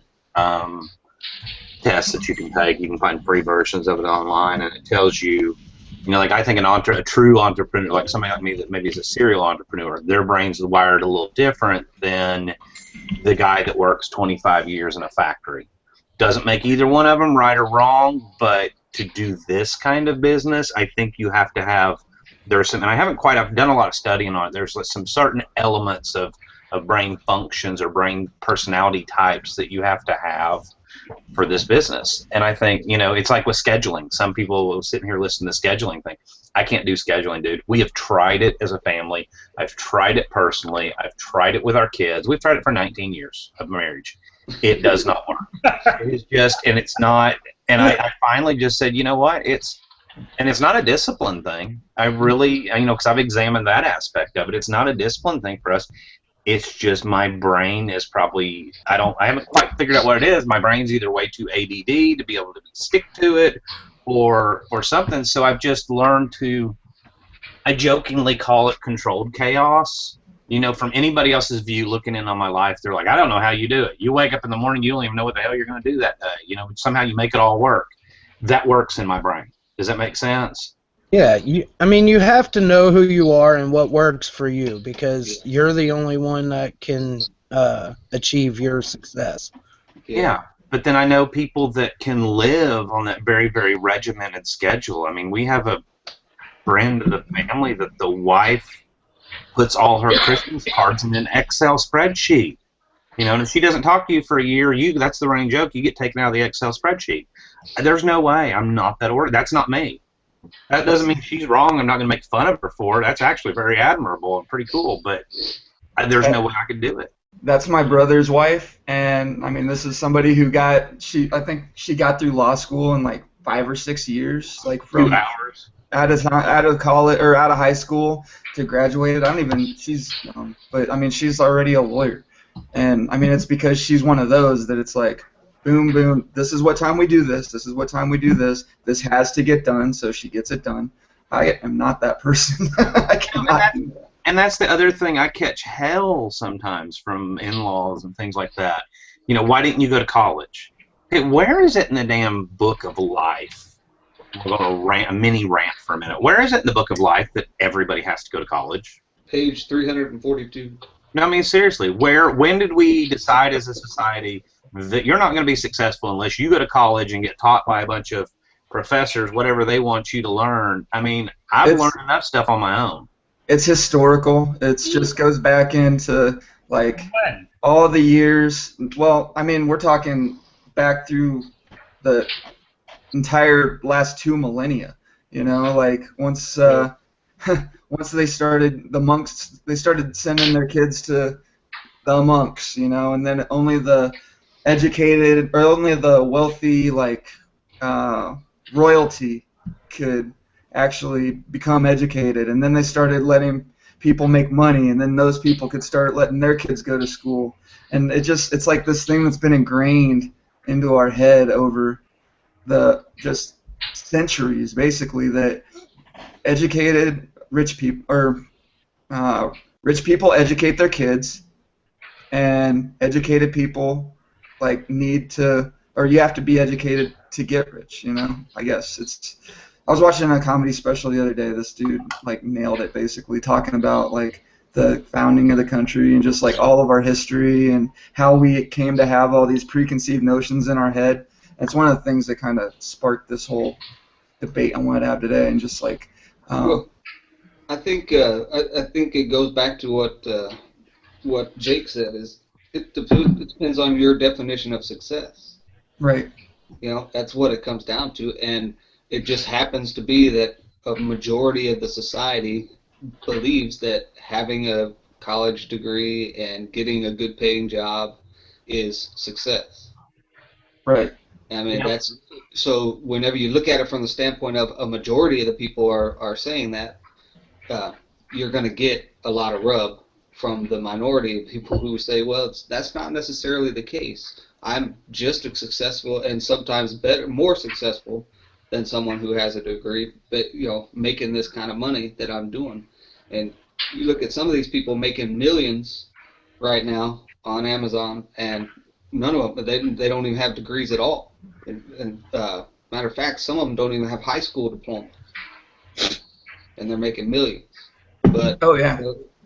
test that you can take. You can find free versions of it online, and it tells you, you know, like I think a true entrepreneur, like somebody like me that maybe is a serial entrepreneur, their brains are wired a little different than the guy that works 25 years in a factory. Doesn't make either one of them right or wrong, but to do this kind of business, I think you have to have, there's some, and I've done a lot of studying on it, there's some certain elements of brain functions or brain personality types that you have to have for this business. And I think, you know, it's like with scheduling. Some people will sit here listening to the scheduling thing. I can't do scheduling, dude. We have tried it as a family. I've tried it personally. I've tried it with our kids. We've tried it for 19 years of marriage. It does not work. It is just, and it's not, and I finally just said, you know what, it's not a discipline thing. I really, you know, because I've examined that aspect of it. It's not a discipline thing for us. It's just my brain is probably, I haven't quite figured out what it is. My brain's either way too ADD to be able to stick to it or something. So I've just learned I jokingly call it controlled chaos. You know, from anybody else's view looking in on my life, they're like, I don't know how you do it. You wake up in the morning, you don't even know what the hell you're going to do that day. You know, somehow you make it all work. That works in my brain. Does that make sense? Yeah, I mean, you have to know who you are and what works for you, because you're the only one that can achieve your success. Yeah, but then I know people that can live on that very, very regimented schedule. I mean, we have a friend of the family that the wife puts all her Christmas cards in an Excel spreadsheet. You know, and if she doesn't talk to you for a year, that's the running joke. You get taken out of the Excel spreadsheet. There's no way. I'm not that order. That's not me. That doesn't mean she's wrong. I'm not going to make fun of her for it. That's actually very admirable and pretty cool, but there's no way I could do it. That's my brother's wife, and I mean, this is somebody who I think she got through law school in like 5 or 6 years, like from 2 hours. out of college or out of high school to graduate. She's young, but I mean, she's already a lawyer, and I mean, it's because she's one of those that it's like, boom, boom, this is what time we do this, this is what time we do this, this has to get done, so she gets it done. I am not that person. I cannot do that. And that's the other thing. I catch hell sometimes from in-laws and things like that. You know, why didn't you go to college? Hey, where is it in the damn book of life? We're going to a mini rant for a minute. Where is it in the book of life that everybody has to go to college? Page 342. No, I mean, seriously, when did we decide as a society that you're not going to be successful unless you go to college and get taught by a bunch of professors whatever they want you to learn? I mean, I've learned enough stuff on my own. It's historical. It just goes back into like all the years. Well, I mean, we're talking back through the entire last 2 millennia. You know, like once they started, the monks, they started sending their kids to the monks. You know, and then only the educated or only the wealthy, like royalty, could actually become educated, and then they started letting people make money, and then those people could start letting their kids go to school, and it's like this thing that's been ingrained into our head over the just centuries, basically, that educated rich people educate their kids, and educated people like need to, or you have to be educated to get rich, you know. I guess I was watching a comedy special the other day. This dude like nailed it, basically talking about like the founding of the country and just like all of our history and how we came to have all these preconceived notions in our head. It's one of the things that kind of sparked this whole debate I wanted to have today, and just like. Well, I think it goes back to what Jake said. Is it depends on your definition of success. Right. You know, that's what it comes down to, and it just happens to be that a majority of the society believes that having a college degree and getting a good paying job is success. Right. I mean, that's so whenever you look at it from the standpoint of a majority of the people are saying that, you're going to get a lot of rub from the minority of people who say, well, that's not necessarily the case. I'm just as successful and sometimes better, more successful than someone who has a degree, but making this kind of money that I'm doing. And you look at some of these people making millions right now on Amazon, and none of them, they don't even have degrees at all. And matter of fact, some of them don't even have high school diplomas, and they're making millions. But oh yeah,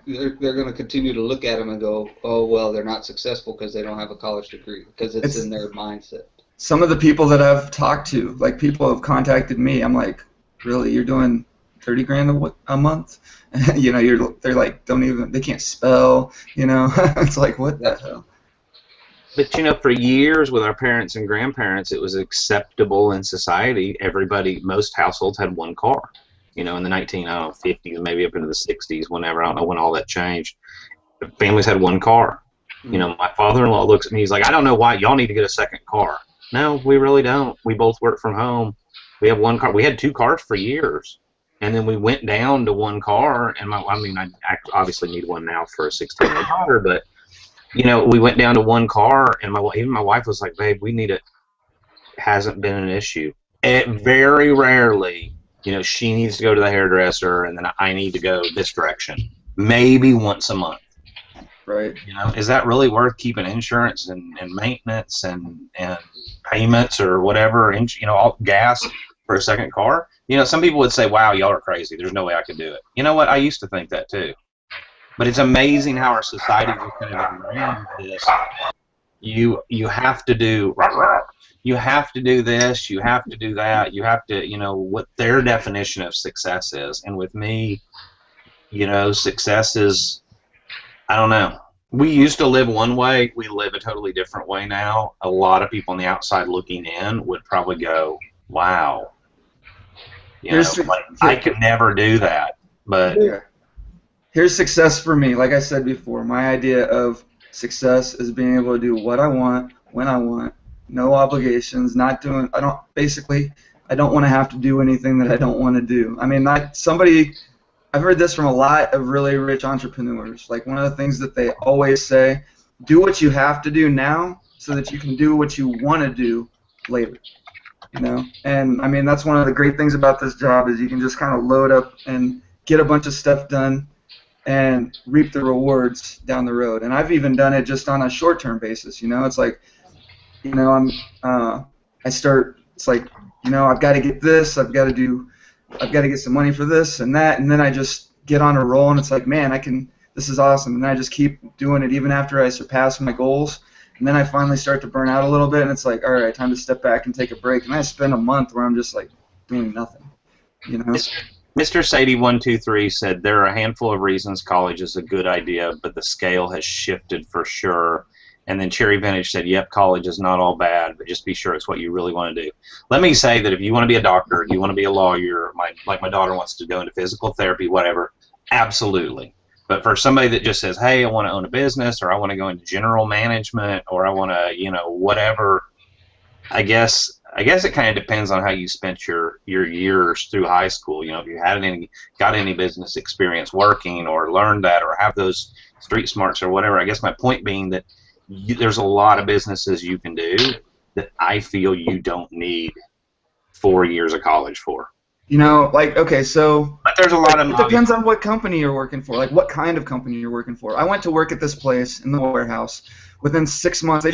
they're going to continue to look at them and go, oh well, they're not successful because they don't have a college degree, because it's in their mindset. Some of the people that I've talked to, like people have contacted me, I'm like, really, you're doing 30 grand a month? They're like, they can't spell, it's like, what the hell? But for years with our parents and grandparents, it was acceptable in society. Most households had one car. In the 1950s, maybe up into the 60s, whenever, I don't know when all that changed, families had one car. My father-in-law looks at me, he's like, I don't know why y'all need to get a second car. No, we really don't. We both work from home. We have one car. We had two cars for years. And then we went down to one car, and I obviously need one now for a 16-year-old daughter, but we went down to one car, and even my wife was like, babe, we need it. Hasn't been an issue. Very rarely, she needs to go to the hairdresser, and then I need to go this direction. Maybe once a month. Right. Is that really worth keeping insurance and maintenance and payments or whatever, all gas for a second car? Some people would say, wow, y'all are crazy. There's no way I could do it. You know what? I used to think that too. But it's amazing how our society is kind of ingrained this. You have to do this, you have to do that, you have to, what their definition of success is. And with me, success is, I don't know. We used to live one way, we live a totally different way now. A lot of people on the outside looking in would probably go, wow. I could never do that. But here's success for me. Like I said before, my idea of success is being able to do what I want, when I want, no obligations, I don't want to have to do anything that I don't want to do. I mean, I've heard this from a lot of really rich entrepreneurs. Like, one of the things that they always say, do what you have to do now so that you can do what you want to do later. And I mean, that's one of the great things about this job, is you can just kind of load up and get a bunch of stuff done and reap the rewards down the road. And I've even done it just on a short-term basis. It's like, it's like, I've got to get this, I've got to get some money for this and that, and then I just get on a roll, and it's like, man, this is awesome, and I just keep doing it even after I surpass my goals. And then I finally start to burn out a little bit, and it's like, all right, time to step back and take a break. And I spend a month where I'm just like doing nothing, Mr. Sadie123 said there are a handful of reasons college is a good idea, but the scale has shifted for sure. And then Cherry Vintage said, yep, college is not all bad, but just be sure it's what you really want to do. Let me say that if you want to be a doctor, if you want to be a lawyer, like my daughter wants to go into physical therapy, whatever, absolutely. But for somebody that just says, hey, I want to own a business, or I want to go into general management, or I want to, whatever, I guess it kind of depends on how you spent your years through high school. If you got any business experience working, or learned that, or have those street smarts or whatever. I guess my point being that there's a lot of businesses you can do that I feel you don't need 4 years of college for. Okay, so but there's a lot of. It depends on what company you're working for, like what kind of company you're working for. I went to work at this place in the warehouse. Within 6 months,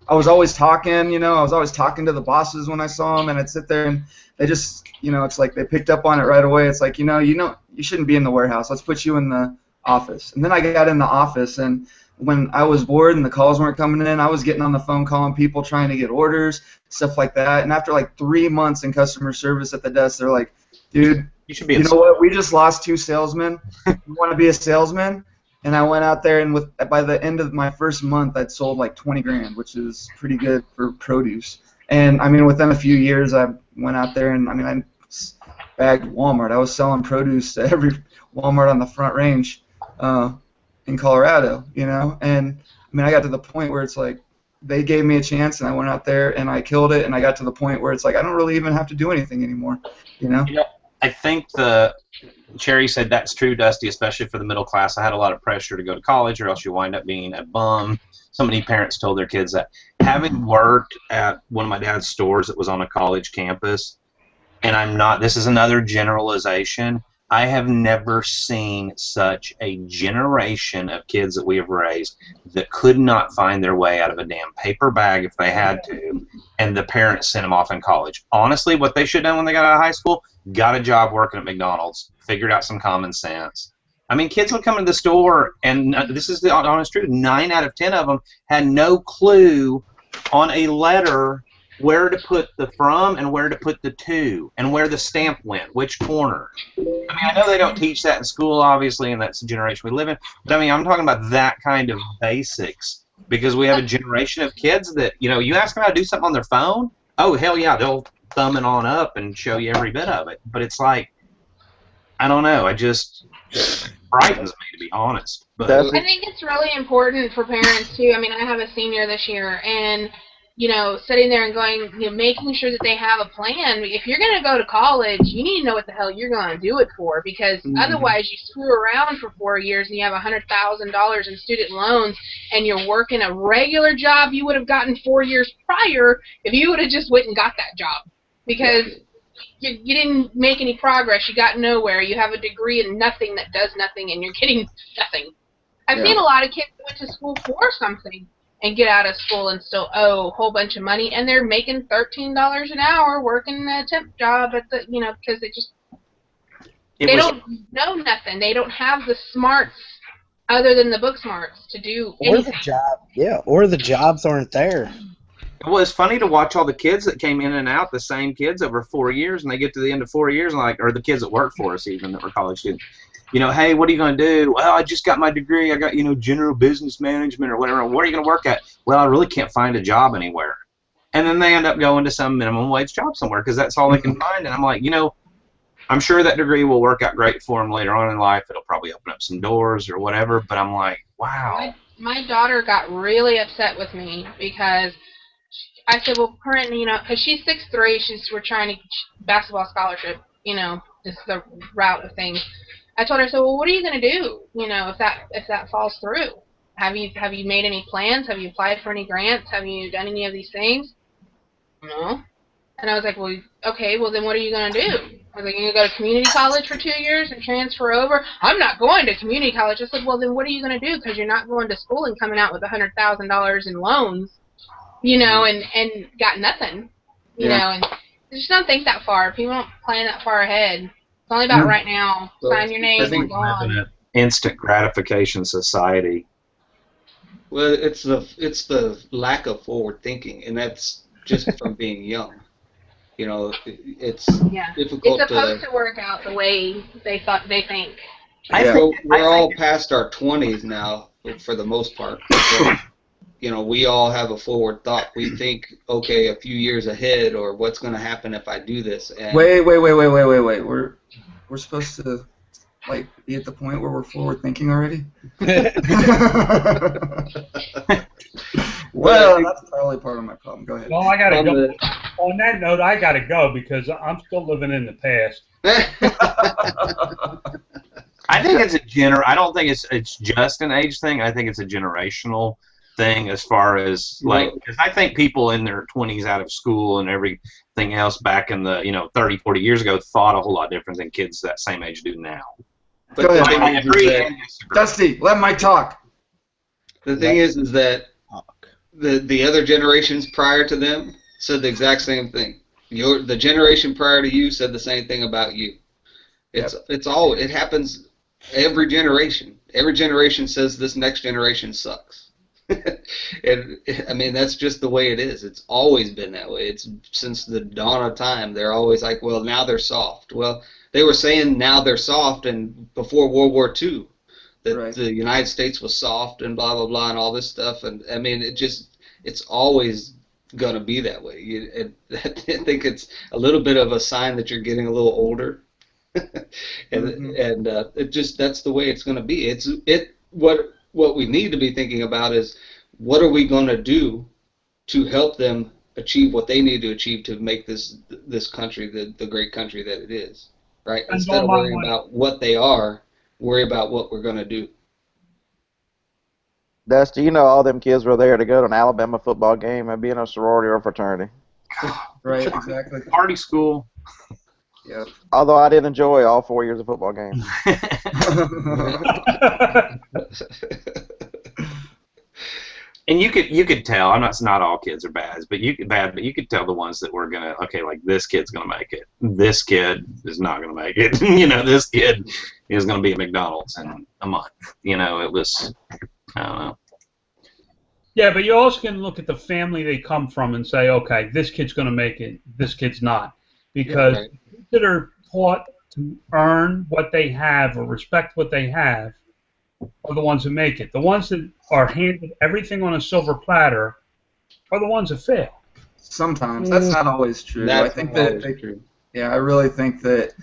I was always talking, I was always talking to the bosses when I saw them, and I'd sit there and they just, it's like they picked up on it right away. It's like, you shouldn't be in the warehouse. Let's put you in the office. And then I got in the office, and when I was bored and the calls weren't coming in, I was getting on the phone calling people trying to get orders, stuff like that. And after like 3 months in customer service at the desk, they're like, dude, you know what? We just lost 2 salesmen. You want to be a salesman? And I went out there, and by the end of my first month, I'd sold like 20 grand, which is pretty good for produce. And I mean, within a few years, I went out there, and I mean, I bagged Walmart. I was selling produce to every Walmart on the Front Range in Colorado, you know. And I mean, I got to the point where it's like they gave me a chance, and I went out there and I killed it. And I got to the point where it's like I don't really even have to do anything anymore, you know. Yeah, I think Cherry said that's true, Dusty, especially for the middle class. I had a lot of pressure to go to college, or else you wind up being a bum. So many parents told their kids that. Having worked at one of my dad's stores that was on a college campus, and this is another generalization, I have never seen such a generation of kids that we have raised that could not find their way out of a damn paper bag if they had to, and the parents sent them off in college. Honestly, what they should have done when they got out of high school, got a job working at McDonald's, figured out some common sense. I mean, kids would come into the store, and this is the honest truth, 9 out of 10 of them had no clue on a letter where to put the from and where to put the to and where the stamp went, which corner. I mean, I know they don't teach that in school, obviously, and that's the generation we live in, but I mean, I'm talking about that kind of basics, because we have a generation of kids that, you know, you ask them how to do something on their phone, oh, hell yeah, they'll thumb it on up and show you every bit of it. But it's like, I don't know, it just frightens me, to be honest. But I think it's really important for parents too. I mean, I have a senior this year, and you know, sitting there and going, you know, making sure that they have a plan. If you're going to go to college, you need to know what the hell you're going to do it for, because otherwise you screw around for 4 years and you have $100,000 in student loans, and you're working a regular job you would have gotten 4 years prior if you would have just went and got that job, because you didn't make any progress. You got nowhere. You have a degree in nothing that does nothing, and you're getting nothing. I've seen a lot of kids that went to school for something and get out of school and still owe a whole bunch of money, and they're making $13 an hour working a temp job at the, you know, because they don't know nothing. They don't have the smarts other than the book smarts to do anything. Or the jobs aren't there. Well, it's funny to watch all the kids that came in and out, the same kids over 4 years, and they get to the end of 4 years, and like, or the kids that work for us even that were college students. You know, hey, what are you going to do? Well, I just got my degree. I got, you know, general business management or whatever. What are you going to work at? Well, I really can't find a job anywhere. And then they end up going to some minimum wage job somewhere because that's all they can find. And I'm like, you know, I'm sure that degree will work out great for them later on in life. It'll probably open up some doors or whatever. But I'm like, wow. My daughter got really upset with me because I said, well, currently, you know, because she's 6'3", we're trying to basketball scholarship, you know, just the route of things. I told her, so well, what are you going to do, you know, if that falls through? Have you made any plans? Have you applied for any grants? Have you done any of these things? No. And I was like, well, okay, well, then what are you going to do? I was like, you're going to go to community college for 2 years and transfer over? I'm not going to community college. I said, well, then what are you going to do? Because you're not going to school and coming out with $100,000 in loans, you know, and got nothing, you know, and just don't think that far. People don't plan that far ahead. It's only about right now. Sign your name and go on. We live in an instant gratification society. Well, it's the lack of forward thinking, and that's just from being young. You know, it's difficult. It's supposed to work out the way they think. We're all past our 20s now, for the most part. So, you know, we all have a forward thought. We think, okay, a few years ahead, or what's going to happen if I do this. And wait. We're supposed to like be at the point where we're forward thinking already. Well, that's probably part of my problem. Go ahead. Well, I gotta go. On that note, I gotta go because I'm still living in the past. I think it's I don't think it's just an age thing. I think it's a generational thing as far as like, because I think people in their 20s out of school and everything else back in the 30, 40 years ago thought a whole lot different than kids that same age do now. But go ahead. I agree and disagree. Dusty, let Mike talk. The thing is that the other generations prior to them said the exact same thing. The generation prior to you said the same thing about you. It happens every generation. every generation says this next generation sucks. And I mean, that's just the way it is. It's always been that way. It's since the dawn of time. They're always like, well, now they're soft. Well, they were saying now they're soft, and before World War II, that Right. the United States was soft and blah blah blah and all this stuff. And I mean, it's always gonna be that way. I think it's a little bit of a sign that you're getting a little older. And that's the way it's going to be. What we need to be thinking about is what are we going to do to help them achieve what they need to achieve to make this country the great country that it is, right? Instead of worrying about what they are, worry about what we're going to do. Dusty, you know all them kids were there to go to an Alabama football game and be in a sorority or fraternity. Right, exactly. Party school. Yeah. Although I did enjoy all 4 years of football games. And you could tell. I'm not all kids are bad, but you could tell the ones that were gonna, okay, like this kid's gonna make it. This kid is not gonna make it. This kid is gonna be at McDonald's in a month. It was, I don't know. Yeah, but you also can look at the family they come from and say, okay, this kid's going to make it, this kid's not. Because kids that are taught to earn what they have or respect what they have are the ones that make it. The ones that are handed everything on a silver platter are the ones that fail. Sometimes. That's not always true. I think true. Yeah, I really think that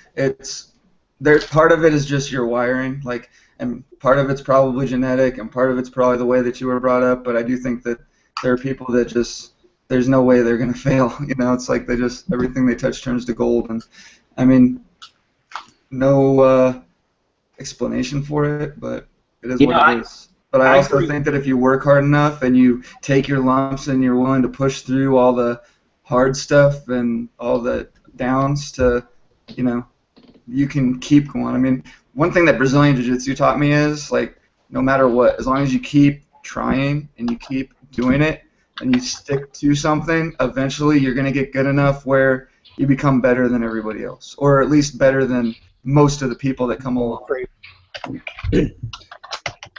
part of it is just your wiring, and part of it's probably genetic, and part of it's probably the way that you were brought up. But I do think that there are people that just, there's no way they're gonna fail. It's like they just, everything they touch turns to gold, and I mean, no explanation for it, but it is what it is. But I also think that if you work hard enough and you take your lumps and you're willing to push through all the hard stuff and all the downs to, you can keep going. I mean, one thing that Brazilian Jiu-Jitsu taught me is, no matter what, as long as you keep trying and you keep doing it and you stick to something, eventually you're going to get good enough where you become better than everybody else, or at least better than most of the people that come along. It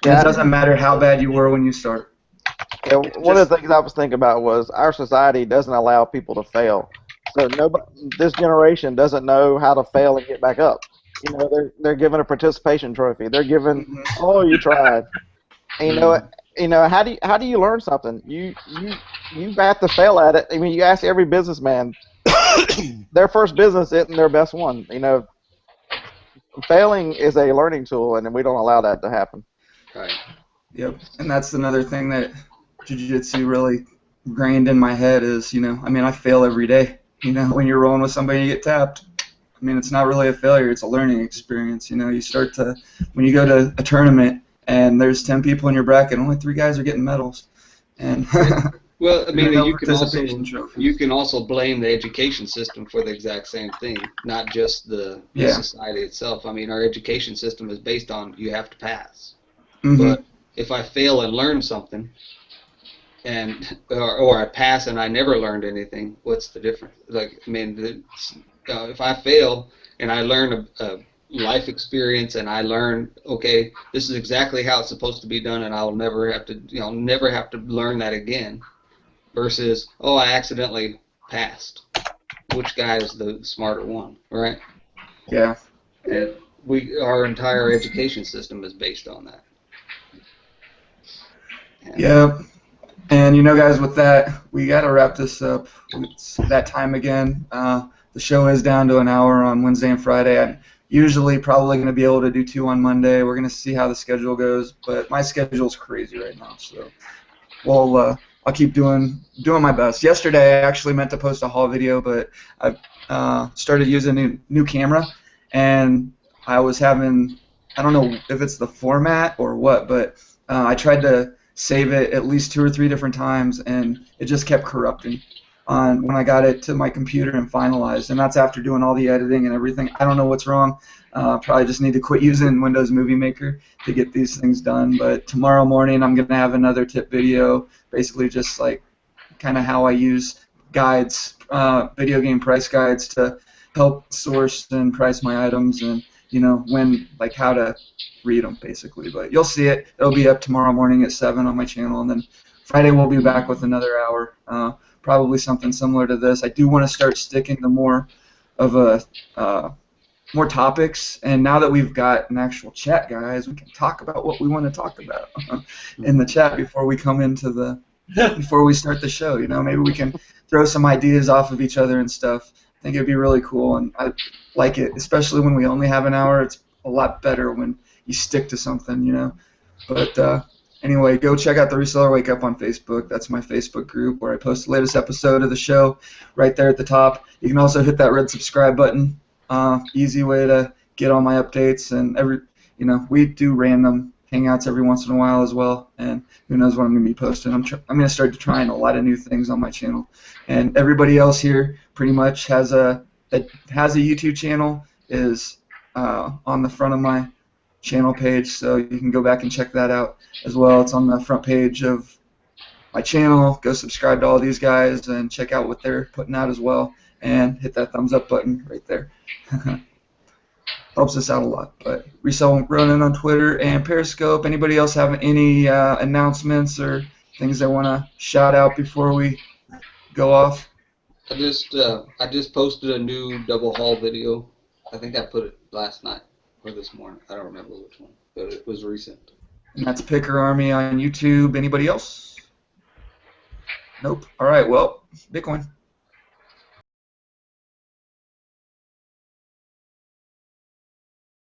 doesn't matter how bad you were when you start. Yeah, one of the things I was thinking about was our society doesn't allow people to fail. So this generation doesn't know how to fail and get back up. They're given a participation trophy. They're given, oh, you tried. And how do you learn something? You have to fail at it. I mean, you ask every businessman, their first business isn't their best one. Failing is a learning tool, and we don't allow that to happen. Right. Yep. And that's another thing that Jiu-Jitsu really ingrained in my head is, I fail every day. When you're rolling with somebody and you get tapped, I mean, it's not really a failure, it's a learning experience. You start to, when you go to a tournament and there's 10 people in your bracket, only 3 guys are getting medals. And well, I mean, you can also blame the education system for the exact same thing, not just the society itself. I mean, our education system is based on you have to pass. But if I fail and learn something, or I pass and I never learned anything, what's the difference? If I fail and I learn a life experience and I learn, okay, this is exactly how it's supposed to be done, and I'll never have to learn that again. Versus, oh, I accidentally passed. Which guy is the smarter one, right? Yeah. And our entire education system is based on that. Yeah. And guys, with that, we got to wrap this up. It's that time again. The show is down to an hour on Wednesday and Friday. I'm usually probably going to be able to do 2 on Monday. We're going to see how the schedule goes, but my schedule's crazy right now, so I'll keep doing my best. Yesterday, I actually meant to post a haul video, but I started using a new camera, and I was having, I don't know if it's the format or what, but I tried to save it at least 2 or 3 different times, and it just kept corrupting when I got it to my computer and finalized, and that's after doing all the editing and everything. I don't know what's wrong. Probably just need to quit using Windows Movie Maker to get these things done, but tomorrow morning I'm going to have another tip video, basically just kind of how I use guides, video game price guides to help source and price my items, and when, like, how to read them, basically. But you'll see it. It'll be up tomorrow morning at 7 on my channel, and then Friday we'll be back with another hour, probably something similar to this. I do want to start sticking to more of more topics, and now that we've got an actual chat, guys, we can talk about what we want to talk about in the chat before we come into before we start the show. Maybe we can throw some ideas off of each other and stuff. I think it'd be really cool, and I like it, especially when we only have an hour. It's a lot better when you stick to something. But anyway, go check out the Reseller Wake Up on Facebook. That's my Facebook group where I post the latest episode of the show right there at the top. You can also hit that red subscribe button. Easy way to get all my updates, and we do random hangouts every once in a while as well, and who knows what I'm going to be posting. I'm going to start trying a lot of new things on my channel, and everybody else here pretty much has a YouTube channel is on the front of my channel page, so you can go back and check that out as well. It's on the front page of my channel. Go subscribe to all these guys and check out what they're putting out as well, and hit that thumbs up button right there. Helps us out a lot. But Resell Ronin on Twitter and Periscope. Anybody else have any announcements or things they want to shout out before we go off? I just posted a new double haul video. I think I put it last night or this morning. I don't remember which one, but it was recent. And that's Picker Army on YouTube. Anybody else? Nope. All right. Well, Bitcoin.